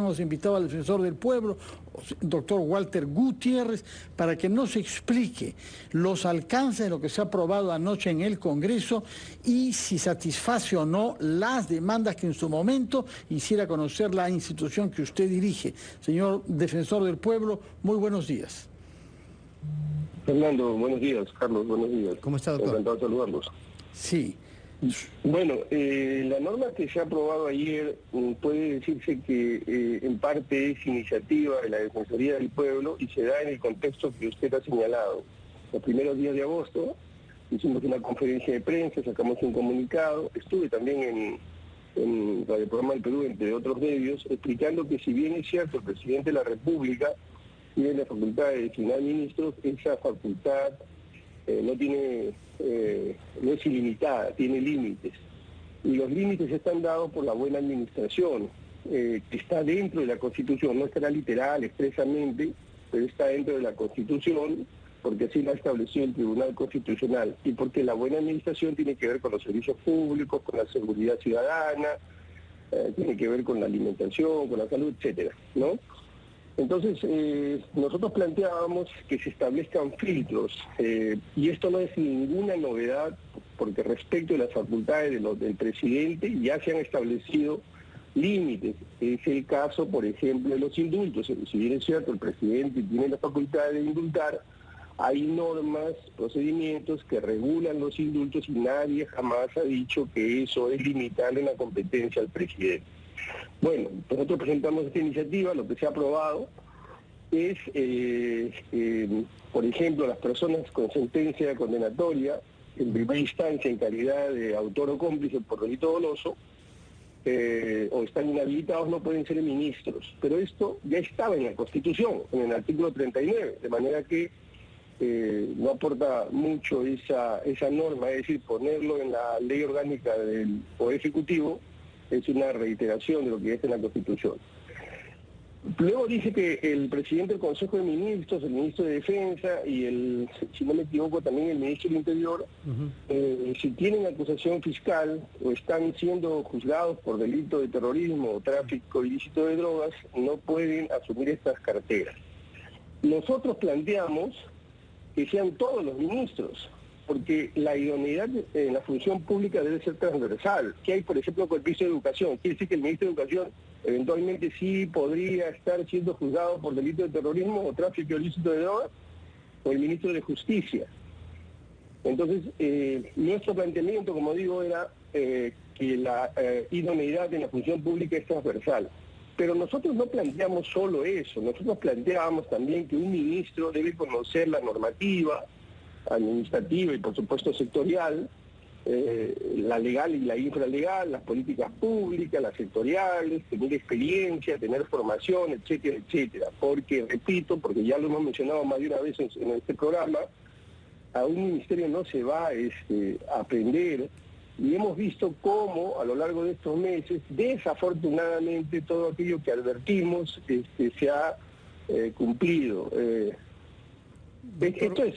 hemos invitado al defensor del pueblo, doctor Walter Gutiérrez, para que nos explique los alcances de lo que se ha aprobado anoche en el Congreso y si satisface o no las demandas que en su momento hiciera conocer la institución que usted dirige. Señor defensor del pueblo, muy buenos días. Fernando, buenos días. Carlos, buenos días. ¿Cómo está, doctor? Encantado de saludarlos. Sí. Bueno, la norma que se ha aprobado ayer puede decirse que en parte es iniciativa de la Defensoría del Pueblo y se da en el contexto que usted ha señalado. Los primeros días de agosto hicimos una conferencia de prensa, sacamos un comunicado, estuve también en Radio Programa del Perú, entre otros medios, explicando que si bien es cierto el presidente de la República tiene la facultad de designar ministros, esa facultad no es ilimitada, tiene límites. Y los límites están dados por la buena administración, que está dentro de la Constitución, no estará literal, expresamente, pero está dentro de la Constitución, porque así lo ha establecido el Tribunal Constitucional, y porque la buena administración tiene que ver con los servicios públicos, con la seguridad ciudadana, tiene que ver con la alimentación, con la salud, etcétera, ¿no? Entonces, nosotros planteábamos que se establezcan filtros, y esto no es ninguna novedad, porque respecto de las facultades del presidente ya se han establecido límites. Es el caso, por ejemplo, de los indultos. Si bien es cierto, el presidente tiene la facultad de indultar, hay normas, procedimientos que regulan los indultos y nadie jamás ha dicho que eso es limitarle la competencia al presidente. Bueno, nosotros presentamos esta iniciativa, lo que se ha aprobado es, por ejemplo, las personas con sentencia condenatoria, en primera instancia en calidad de autor o cómplice por delito doloso, o están inhabilitados, no pueden ser ministros. Pero esto ya estaba en la Constitución, en el artículo 39, de manera que no aporta mucho esa norma, es decir, ponerlo en la ley orgánica del Poder Ejecutivo, es una reiteración de lo que está en la Constitución. Luego dice que el presidente del Consejo de Ministros, el ministro de Defensa y si no me equivoco, también el ministro del Interior, si tienen acusación fiscal o están siendo juzgados por delito de terrorismo o tráfico ilícito de drogas, no pueden asumir estas carteras. Nosotros planteamos que sean todos los ministros, porque la idoneidad en la función pública debe ser transversal. ¿Qué hay, por ejemplo, con el ministro de Educación? Quiere decir que el ministro de Educación eventualmente sí podría estar siendo juzgado por delito de terrorismo o tráfico ilícito de drogas, o el ministro de Justicia. Entonces, nuestro planteamiento, como digo, era que la idoneidad en la función pública es transversal. Pero nosotros no planteamos solo eso, nosotros planteábamos también que un ministro debe conocer la normativa administrativa y por supuesto sectorial, la legal y la infralegal, las políticas públicas, las sectoriales, tener experiencia, tener formación, etcétera, etcétera. Porque, repito, porque ya lo hemos mencionado más de una vez en este programa, a un ministerio no se va a aprender, y hemos visto cómo a lo largo de estos meses, desafortunadamente, todo aquello que advertimos se ha cumplido. Esto es,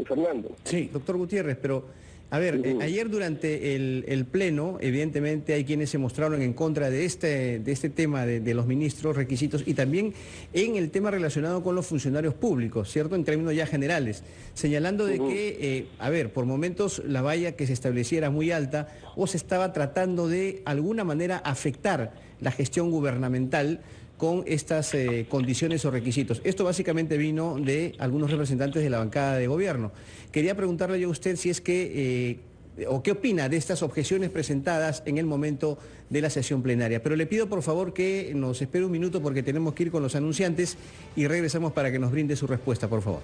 Fernando. Sí, doctor Gutiérrez, pero, a ver, ayer durante el Pleno, evidentemente hay quienes se mostraron en contra de este tema de los ministros, requisitos, y también en el tema relacionado con los funcionarios públicos, ¿cierto?, en términos ya generales, señalando de que, a ver, por momentos la valla que se estableciera muy alta o se estaba tratando de alguna manera afectar la gestión gubernamental con estas condiciones o requisitos. Esto básicamente vino de algunos representantes de la bancada de gobierno. Quería preguntarle yo a usted si es que, o qué opina de estas objeciones presentadas en el momento de la sesión plenaria. Pero le pido por favor que nos espere un minuto porque tenemos que ir con los anunciantes y regresamos para que nos brinde su respuesta, por favor.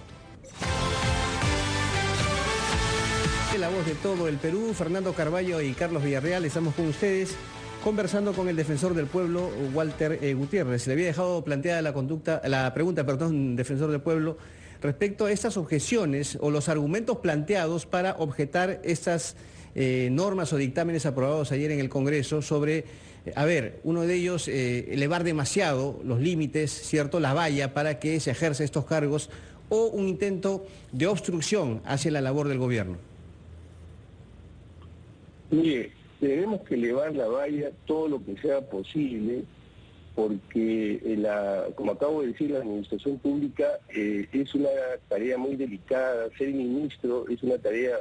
La voz de todo el Perú, Fernando Carballo y Carlos Villarreal, estamos con ustedes, conversando con el defensor del pueblo, Walter Gutiérrez. Le había dejado planteada la pregunta, defensor del pueblo, respecto a estas objeciones o los argumentos planteados para objetar estas normas o dictámenes aprobados ayer en el Congreso sobre, a ver, uno de ellos, elevar demasiado los límites, ¿cierto?, la valla para que se ejerza estos cargos, o un intento de obstrucción hacia la labor del gobierno. Mire, tenemos que elevar la valla todo lo que sea posible, porque como acabo de decir, la administración pública es una tarea muy delicada. Ser ministro es una tarea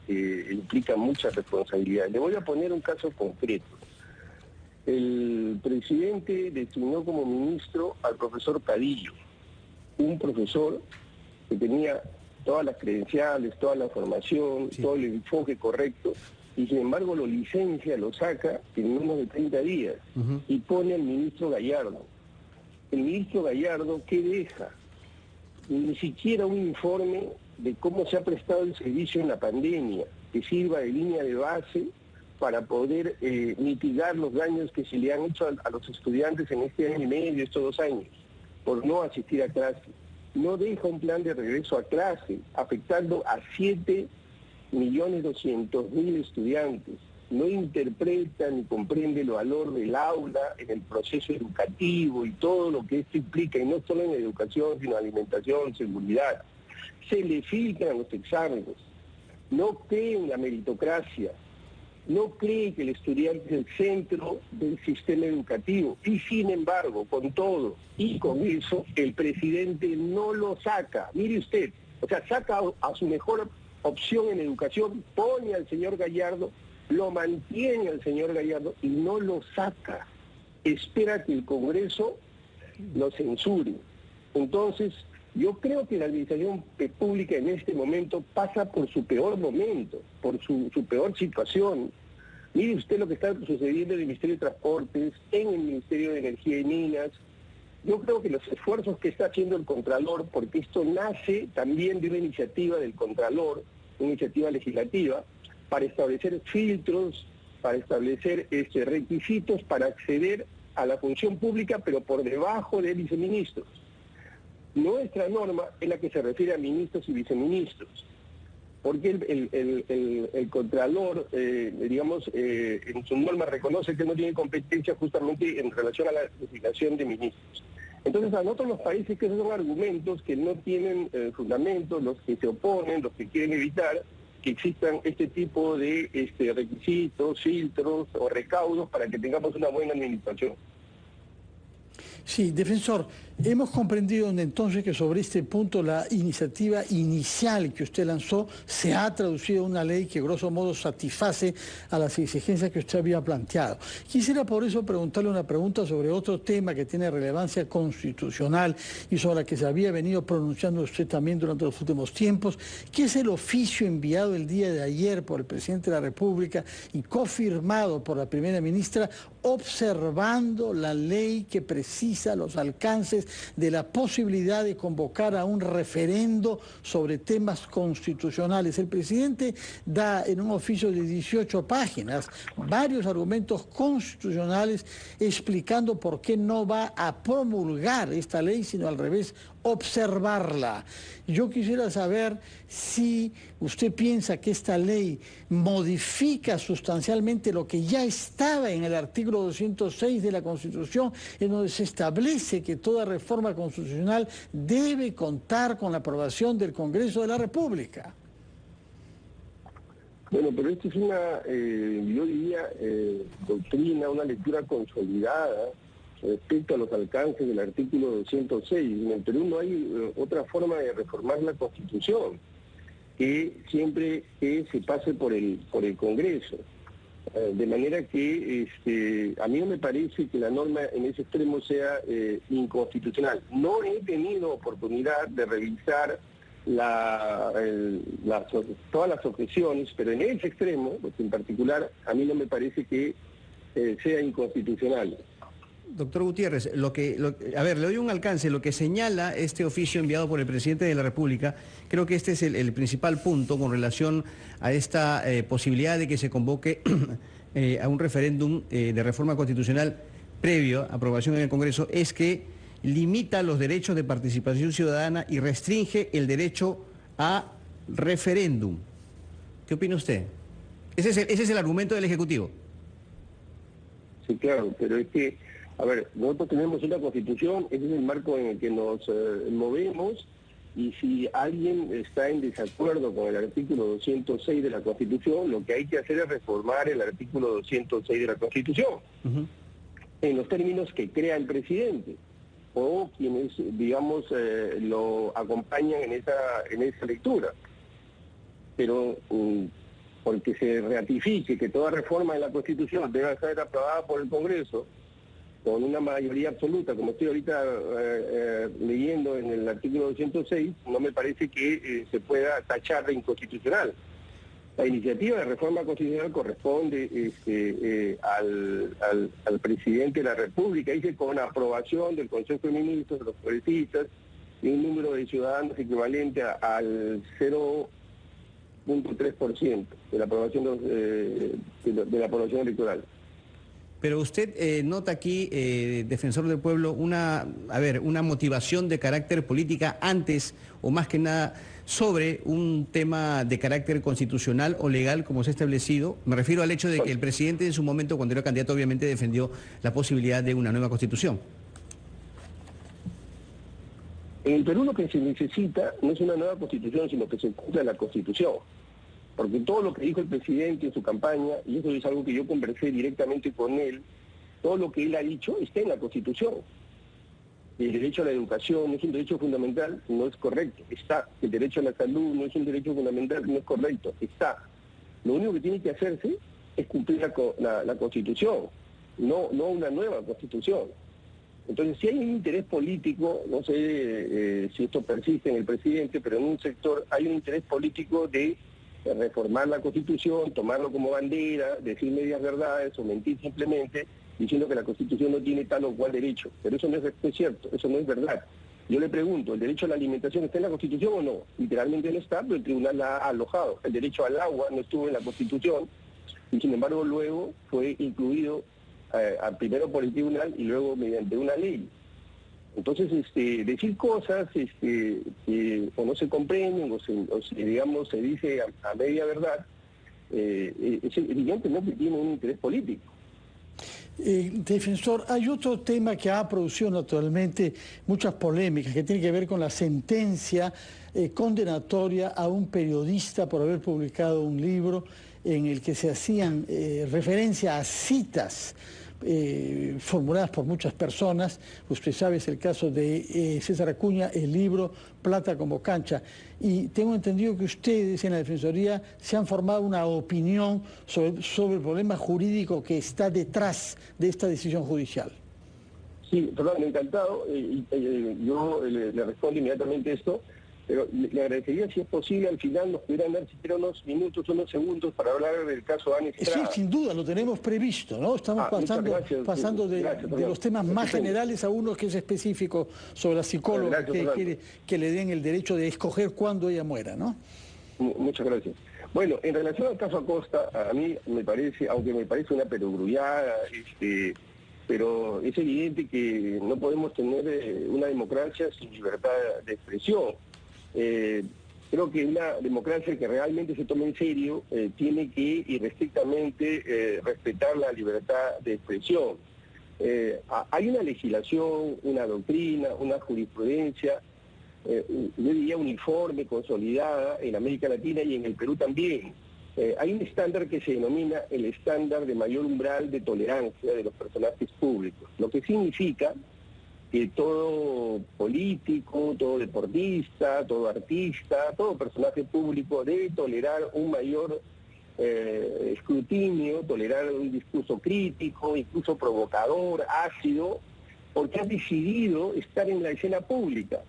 que implica mucha responsabilidad. Le voy a poner un caso concreto. El presidente designó como ministro al profesor Cadillo, un profesor que tenía todas las credenciales, toda la formación, sí, todo el enfoque correcto, y sin embargo lo licencia, lo saca en menos de 30 días, y pone al ministro Gallardo. El ministro Gallardo, ¿qué deja? Ni siquiera un informe de cómo se ha prestado el servicio en la pandemia, que sirva de línea de base para poder mitigar los daños que se le han hecho a los estudiantes en este año y medio, estos 2 años, por no asistir a clase. No deja un plan de regreso a clase, afectando a 7.200.000 estudiantes. No interpreta ni comprende el valor del aula en el proceso educativo y todo lo que esto implica, y no solo en educación, sino alimentación, seguridad. Se le filtran los exámenes, no cree en la meritocracia, no cree que el estudiante es el centro del sistema educativo, y sin embargo, con todo y con eso, el presidente no lo saca. Mire usted, o sea, saca a su mejor opción en educación, pone al señor Gallardo, lo mantiene al señor Gallardo y no lo saca. Espera que el Congreso lo censure. Entonces, yo creo que la administración pública en este momento pasa por su peor momento, por su peor situación. Mire usted lo que está sucediendo en el Ministerio de Transportes, en el Ministerio de Energía y Minas. Yo creo que los esfuerzos que está haciendo el Contralor, porque esto nace también de una iniciativa del Contralor, una iniciativa legislativa, para establecer filtros, para establecer requisitos para acceder a la función pública, pero por debajo de viceministros. Nuestra norma es la que se refiere a ministros y viceministros, porque el Contralor, en su norma reconoce que no tiene competencia justamente en relación a la designación de ministros. Entonces a nosotros nos parece que esos son argumentos que no tienen fundamento, los que se oponen, los que quieren evitar que existan este tipo de requisitos, filtros o recaudos para que tengamos una buena administración. Sí, defensor, hemos comprendido entonces que sobre este punto la iniciativa inicial que usted lanzó se ha traducido en una ley que grosso modo satisface a las exigencias que usted había planteado. Quisiera por eso preguntarle una pregunta sobre otro tema que tiene relevancia constitucional y sobre la que se había venido pronunciando usted también durante los últimos tiempos, que es el oficio enviado el día de ayer por el presidente de la República y cofirmado por la primera ministra, observando la ley que precisa los alcances de la posibilidad de convocar a un referendo sobre temas constitucionales. El presidente da en un oficio de 18 páginas varios argumentos constitucionales explicando por qué no va a promulgar esta ley, sino al revés, observarla. Yo quisiera saber si usted piensa que esta ley modifica sustancialmente lo que ya estaba en el artículo 206 de la Constitución, en donde se establece que toda reforma constitucional debe contar con la aprobación del Congreso de la República. Bueno, pero esto es una, yo diría, doctrina, una lectura consolidada respecto a los alcances del artículo 206. En el Perú no hay otra forma de reformar la Constitución que siempre que se pase por el Congreso. De manera que a mí no me parece que la norma en ese extremo sea inconstitucional. No he tenido oportunidad de revisar todas las objeciones, pero en ese extremo, pues en particular, a mí no me parece que sea inconstitucional. Doctor Gutiérrez, le doy un alcance. Lo que señala este oficio enviado por el presidente de la República, creo que este es el principal punto con relación a esta posibilidad de que se convoque a un referéndum de reforma constitucional previo a aprobación en el Congreso, es que limita los derechos de participación ciudadana y restringe el derecho a referéndum. ¿Qué opina usted? Ese es el argumento del Ejecutivo. Sí, claro, pero es que, a ver, nosotros tenemos una Constitución, ese es el marco en el que nos movemos, y si alguien está en desacuerdo con el artículo 206 de la Constitución, lo que hay que hacer es reformar el artículo 206 de la Constitución. en los términos que crea el presidente o quienes, digamos, lo acompañan en esa lectura. Pero porque se ratifique que toda reforma de la Constitución debe ser aprobada por el Congreso con una mayoría absoluta, como estoy ahorita leyendo en el artículo 206, no me parece que se pueda tachar de inconstitucional. La iniciativa de reforma constitucional corresponde al presidente de la República, dice con aprobación del Consejo de Ministros, de los congresistas, y un número de ciudadanos equivalente al 0.3% de la aprobación de la población electoral. Pero usted nota aquí, defensor del pueblo, una motivación de carácter política antes o más que nada sobre un tema de carácter constitucional o legal como se ha establecido. Me refiero al hecho de que el presidente en su momento, cuando era candidato, obviamente defendió la posibilidad de una nueva constitución. En el Perú lo que se necesita no es una nueva constitución, sino que se cumpla la constitución. Porque todo lo que dijo el presidente en su campaña, y eso es algo que yo conversé directamente con él, todo lo que él ha dicho está en la Constitución. El derecho a la educación no es un derecho fundamental, no es correcto, está. El derecho a la salud no es un derecho fundamental, no es correcto, está. Lo único que tiene que hacerse es cumplir la Constitución, no una nueva Constitución. Entonces, si hay un interés político, no sé si esto persiste en el presidente, pero en un sector hay un interés político de reformar la Constitución, tomarlo como bandera, decir medias verdades o mentir simplemente, diciendo que la Constitución no tiene tal o cual derecho. Pero eso no es cierto, eso no es verdad. Yo le pregunto, ¿el derecho a la alimentación está en la Constitución o no? Literalmente no está, pero el tribunal la ha alojado. El derecho al agua no estuvo en la Constitución y sin embargo luego fue incluido primero por el tribunal y luego mediante una ley. Entonces, decir cosas que o no se comprenden o digamos, se dice a media verdad, es evidentemente que tiene un interés político. Defensor, hay otro tema que ha producido naturalmente muchas polémicas, que tiene que ver con la sentencia condenatoria a un periodista por haber publicado un libro en el que se hacían referencia a citas formuladas por muchas personas. Usted sabe, es el caso de César Acuña, el libro Plata como cancha. Y tengo entendido que ustedes en la Defensoría se han formado una opinión sobre el problema jurídico que está detrás de esta decisión judicial. Sí, perdón, encantado. Yo le respondo inmediatamente esto. Pero le agradecería, si es posible, al final nos pudieran dar siquiera unos minutos, unos segundos para hablar del caso Ana Estrada. Sí, sin duda, lo tenemos previsto, ¿no? Estamos pasando de los temas más generales a uno que es específico sobre la psicóloga que quiere que le den el derecho de escoger cuándo ella muera, ¿no? Muchas gracias. Bueno, en relación al caso Acosta, a mí me parece, aunque me parece una perogrullada, pero es evidente que no podemos tener una democracia sin libertad de expresión. Creo que una democracia que realmente se tome en serio tiene que irrestrictamente respetar la libertad de expresión. Hay una legislación, una doctrina, una jurisprudencia, yo diría uniforme, consolidada en América Latina y en el Perú también. Hay un estándar que se denomina el estándar de mayor umbral de tolerancia de los personajes públicos, lo que significa que todo político, todo deportista, todo artista, todo personaje público debe tolerar un mayor escrutinio, tolerar un discurso crítico, incluso provocador, ácido, porque ha decidido estar en la escena pública.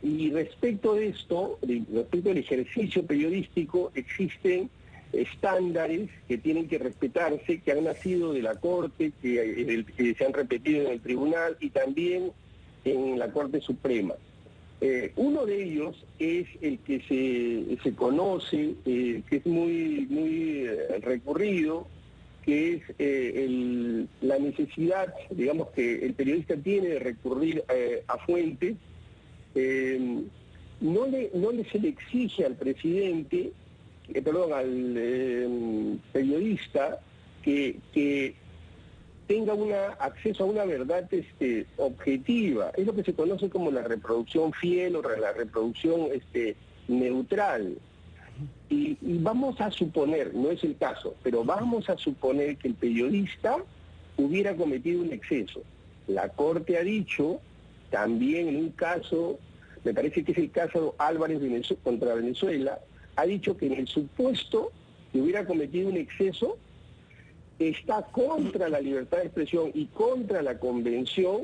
Y respecto de esto, respecto al ejercicio periodístico, existen estándares que tienen que respetarse, que han nacido de la Corte, que se han repetido en el Tribunal y también en la Corte Suprema. Uno de ellos es el que se conoce, que es muy recurrido, que es la necesidad, digamos, que el periodista tiene de recurrir a fuentes. No se le exige al presidente, al periodista que tenga acceso a una verdad objetiva. Es lo que se conoce como la reproducción fiel o la reproducción neutral. Y vamos a suponer, no es el caso, pero vamos a suponer que el periodista hubiera cometido un exceso. La Corte ha dicho, también en un caso, me parece que es el caso Álvarez contra Venezuela, ha dicho que en el supuesto que hubiera cometido un exceso, está contra la libertad de expresión y contra la convención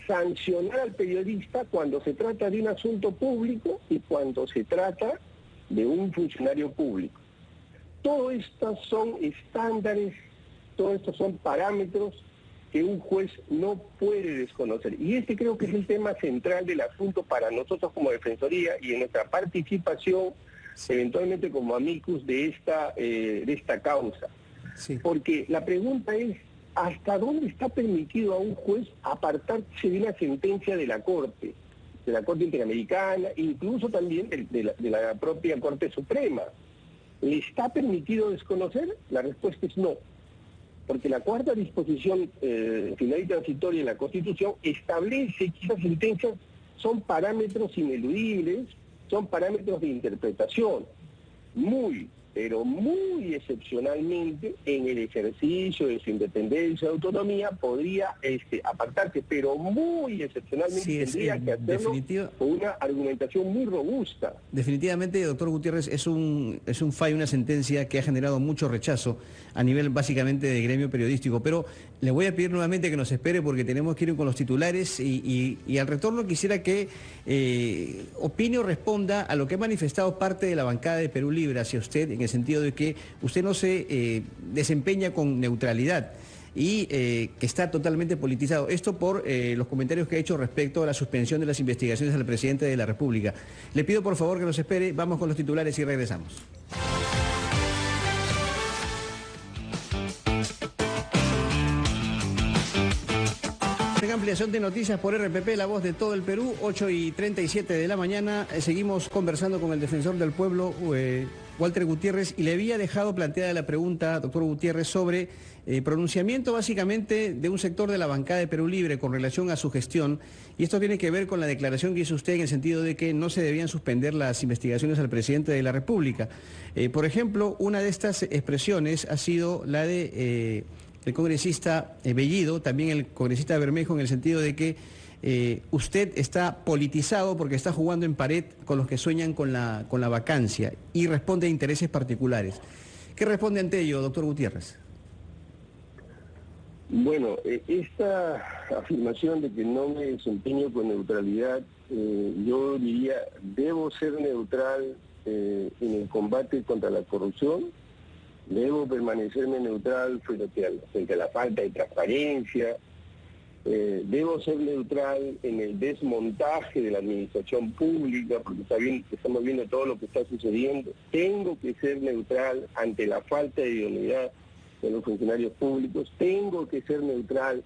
sancionar al periodista cuando se trata de un asunto público y cuando se trata de un funcionario público. Todo estos son estándares, todos estos son parámetros que un juez no puede desconocer. Y este creo que es el tema central del asunto para nosotros como Defensoría y en nuestra participación, eventualmente como amicus de esta causa. Sí. Porque la pregunta es, ¿hasta dónde está permitido a un juez apartarse de una sentencia de la Corte Interamericana, incluso también de la propia Corte Suprema? ¿Le está permitido desconocer? La respuesta es no. Porque la cuarta disposición final y transitoria de la Constitución establece que esas sentencias son parámetros ineludibles, son parámetros de interpretación. Pero muy excepcionalmente, en el ejercicio de su independencia y autonomía, podría apartarse, pero muy excepcionalmente tendría que hacerlo con una argumentación muy robusta. Definitivamente, doctor Gutiérrez, es un fallo, una sentencia que ha generado mucho rechazo a nivel básicamente de gremio periodístico, pero le voy a pedir nuevamente que nos espere porque tenemos que ir con los titulares y al retorno quisiera que opine o responda a lo que ha manifestado parte de la bancada de Perú Libre hacia usted, en el sentido de que usted no se desempeña con neutralidad y que está totalmente politizado. Esto por los comentarios que ha hecho respecto a la suspensión de las investigaciones al presidente de la República. Le pido por favor que nos espere, vamos con los titulares y regresamos. Ampliación de noticias por RPP, la voz de todo el Perú, 8:37 de la mañana. Seguimos conversando con el defensor del pueblo, Walter Gutiérrez, y le había dejado planteada la pregunta, doctor Gutiérrez, sobre pronunciamiento básicamente de un sector de la bancada de Perú Libre con relación a su gestión, y esto tiene que ver con la declaración que hizo usted en el sentido de que no se debían suspender las investigaciones al presidente de la República. Por ejemplo, una de estas expresiones ha sido la de el congresista Bellido, también el congresista Bermejo, en el sentido de que usted está politizado porque está jugando en pared con los que sueñan con la vacancia y responde a intereses particulares. ¿Qué responde ante ello, doctor Gutiérrez? Bueno, esta afirmación de que no me desempeño con neutralidad, yo diría, debo ser neutral en el combate contra la corrupción. Debo permanecerme neutral frente a la falta de transparencia. Debo ser neutral en el desmontaje de la administración pública, porque estamos viendo todo lo que está sucediendo. Tengo que ser neutral ante la falta de idoneidad de los funcionarios públicos. Tengo que ser neutral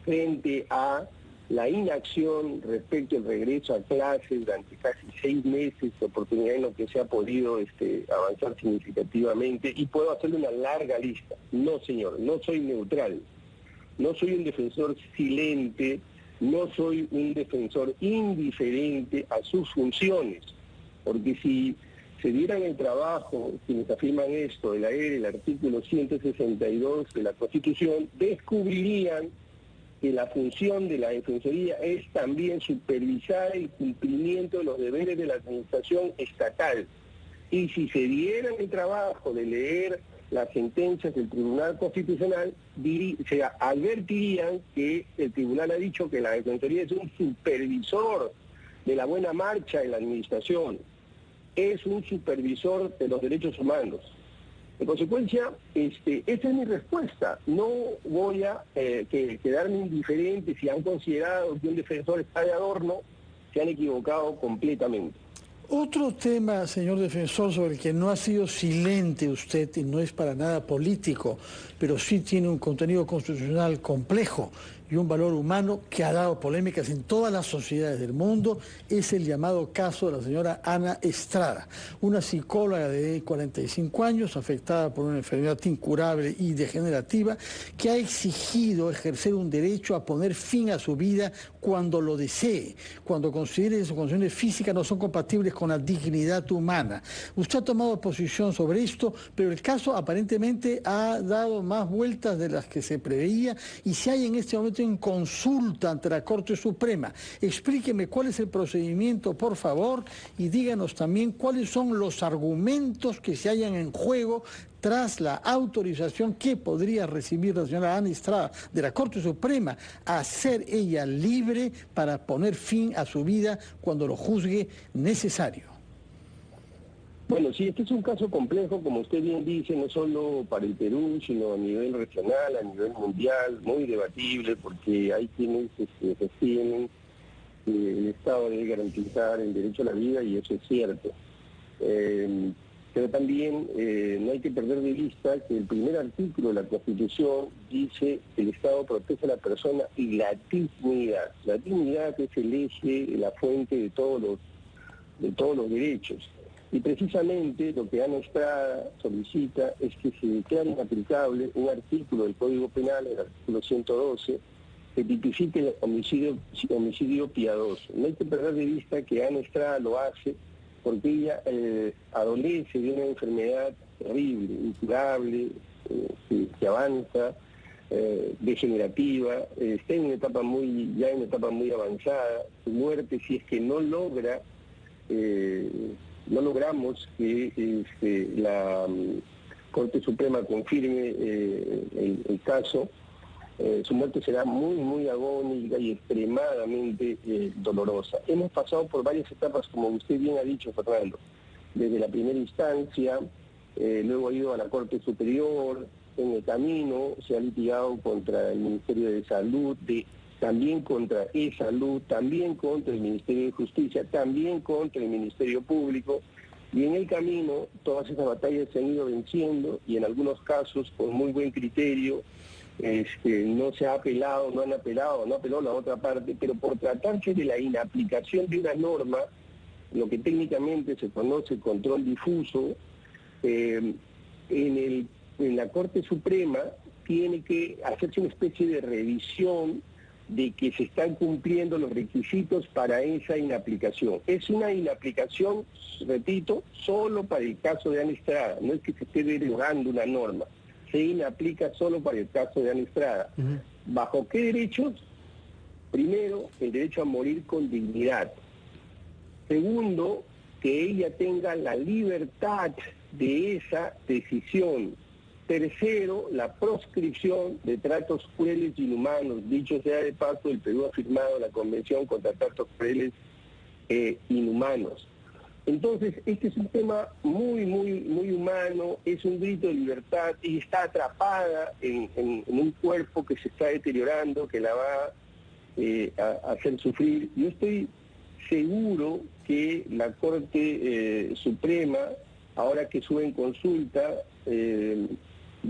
frente a la inacción respecto al regreso a clases durante casi 6 meses, oportunidad en lo que se ha podido avanzar significativamente, y puedo hacerle una larga lista. No, señor, no soy neutral, no soy un defensor silente, no soy un defensor indiferente a sus funciones, porque si se dieran el trabajo, quienes afirman esto, de leer el artículo 162 de la Constitución, descubrirían que la función de la Defensoría es también supervisar el cumplimiento de los deberes de la administración estatal. Y si se dieran el trabajo de leer las sentencias del Tribunal Constitucional, se advertirían que el Tribunal ha dicho que la Defensoría es un supervisor de la buena marcha de la administración, es un supervisor de los derechos humanos. En consecuencia, esta es mi respuesta. No voy a quedarme indiferente. Si han considerado que un defensor está de adorno, se han equivocado completamente. Otro tema, señor defensor, sobre el que no ha sido silente usted, y no es para nada político, pero sí tiene un contenido constitucional complejo, y un valor humano que ha dado polémicas en todas las sociedades del mundo, es el llamado caso de la señora Ana Estrada, una psicóloga de 45 años afectada por una enfermedad incurable y degenerativa que ha exigido ejercer un derecho a poner fin a su vida cuando lo desee, cuando considere que sus condiciones físicas no son compatibles con la dignidad humana. Usted ha tomado posición sobre esto, pero el caso aparentemente ha dado más vueltas de las que se preveía y se hay en este momento en consulta ante la Corte Suprema. Explíqueme cuál es el procedimiento, por favor, y díganos también cuáles son los argumentos que se hallan en juego tras la autorización que podría recibir la señora Ana Estrada de la Corte Suprema a ser ella libre para poner fin a su vida cuando lo juzgue necesario. Bueno, sí, este es un caso complejo, como usted bien dice, no solo para el Perú, sino a nivel regional, a nivel mundial, muy debatible, porque hay quienes sostienen que el Estado debe garantizar el derecho a la vida, y eso es cierto. Pero también no hay que perder de vista que el primer artículo de la Constitución dice que el Estado protege a la persona y la dignidad. La dignidad es el eje, la fuente de todos los derechos. Y precisamente lo que Ana Estrada solicita es que se declare inaplicable un artículo del Código Penal, el artículo 112, que tipifique el homicidio piadoso. No hay que perder de vista que Ana Estrada lo hace porque ella adolece de una enfermedad terrible, incurable, que avanza, degenerativa, está en una etapa ya en una etapa muy avanzada. Su muerte, si es que no logramos que la Corte Suprema confirme el caso, su muerte será muy, muy agónica y extremadamente dolorosa. Hemos pasado por varias etapas, como usted bien ha dicho, Fernando, desde la primera instancia, luego ha ido a la Corte Superior, en el camino se ha litigado contra el Ministerio de Salud, también contra E-Salud, también contra el Ministerio de Justicia, también contra el Ministerio Público, y en el camino todas esas batallas se han ido venciendo, y en algunos casos con muy buen criterio. No se ha apelado, no apeló la otra parte, pero por tratarse de la inaplicación de una norma, lo que técnicamente se conoce control difuso, en la Corte Suprema tiene que hacerse una especie de revisión de que se están cumpliendo los requisitos para esa inaplicación. Es una inaplicación, repito, solo para el caso de Ana Estrada, no es que se esté derogando una norma. Se inaplica solo para el caso de Ana Estrada. ¿Bajo qué derechos? Primero, el derecho a morir con dignidad. Segundo, que ella tenga la libertad de esa decisión. Tercero, la proscripción de tratos crueles e inhumanos. Dicho sea de paso, el Perú ha firmado la Convención contra tratos crueles e inhumanos. Entonces, este es un tema muy, muy, muy humano, es un grito de libertad y está atrapada en un cuerpo que se está deteriorando, que la va a hacer sufrir. Yo estoy seguro que la Corte Suprema, ahora que sube en consulta,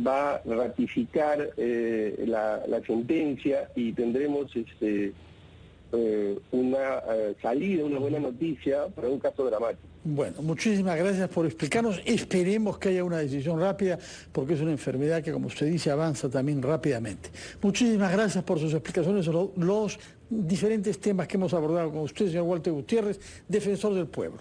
va a ratificar la sentencia y tendremos una salida, una buena noticia para un caso dramático. Bueno, muchísimas gracias por explicarnos. Esperemos que haya una decisión rápida, porque es una enfermedad que, como usted dice, avanza también rápidamente. Muchísimas gracias por sus explicaciones sobre los diferentes temas que hemos abordado con usted, señor Walter Gutiérrez, defensor del pueblo.